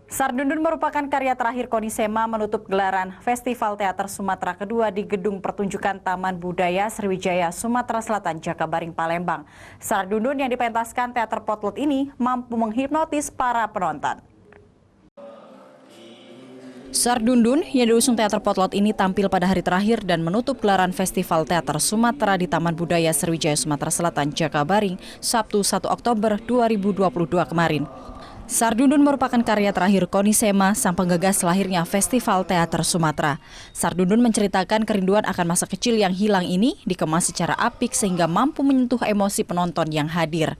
Sardundun merupakan karya terakhir Koni Sema menutup gelaran Festival Teater Sumatera kedua di Gedung Pertunjukan Taman Budaya Sriwijaya, Sumatera Selatan, Jakabaring, Palembang. Sardundun yang dipentaskan teater potlot ini mampu menghipnotis para penonton. Sardundun yang diusung teater potlot ini tampil pada hari terakhir dan menutup gelaran Festival Teater Sumatera di Taman Budaya Sriwijaya, Sumatera Selatan, Jakabaring, Sabtu 1 Oktober 2022 kemarin. Sardundun merupakan karya terakhir Koni Sema, sang penggagas lahirnya Festival Teater Sumatera. Sardundun menceritakan kerinduan akan masa kecil yang hilang ini dikemas secara apik sehingga mampu menyentuh emosi penonton yang hadir.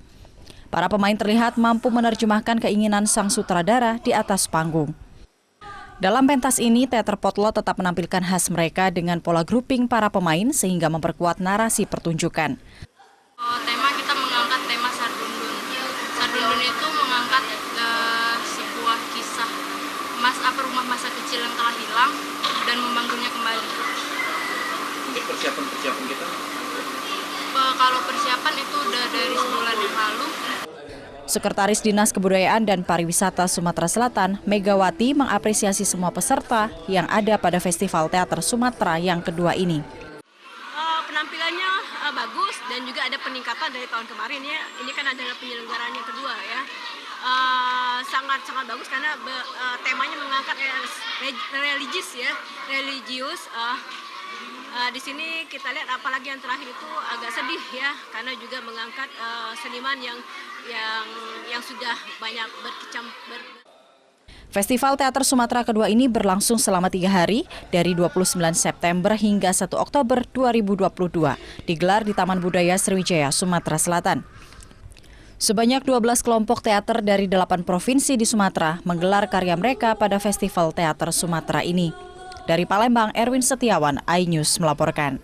Para pemain terlihat mampu menerjemahkan keinginan sang sutradara di atas panggung. Dalam pentas ini, teater potlot tetap menampilkan khas mereka dengan pola grouping para pemain sehingga memperkuat narasi pertunjukan. Tema kita mengangkat tema Sardundun. Sardundun itu mengangkat sebuah kisah rumah masa kecil yang telah hilang dan membangunnya kembali. Untuk persiapan kita? Kalau persiapan itu udah dari sebulan yang lalu. Sekretaris Dinas Kebudayaan dan Pariwisata Sumatera Selatan, Megawati, mengapresiasi semua peserta yang ada pada Festival Teater Sumatera yang kedua ini. Penampilannya bagus dan juga ada peningkatan dari tahun kemarin ya. Ini kan adalah penyelenggaraan yang kedua ya. Sangat bagus karena temanya mengangkat religius. Di sini kita lihat apalagi yang terakhir itu agak sedih ya, karena juga mengangkat seniman yang sudah banyak berkecimpung. Festival Teater Sumatera kedua ini berlangsung selama 3 hari dari 29 September hingga 1 Oktober 2022, digelar di Taman Budaya Sriwijaya, Sumatera Selatan. Sebanyak 12 kelompok teater dari 8 provinsi di Sumatera menggelar karya mereka pada Festival Teater Sumatera ini. Dari Palembang, Erwin Setiawan, iNews melaporkan.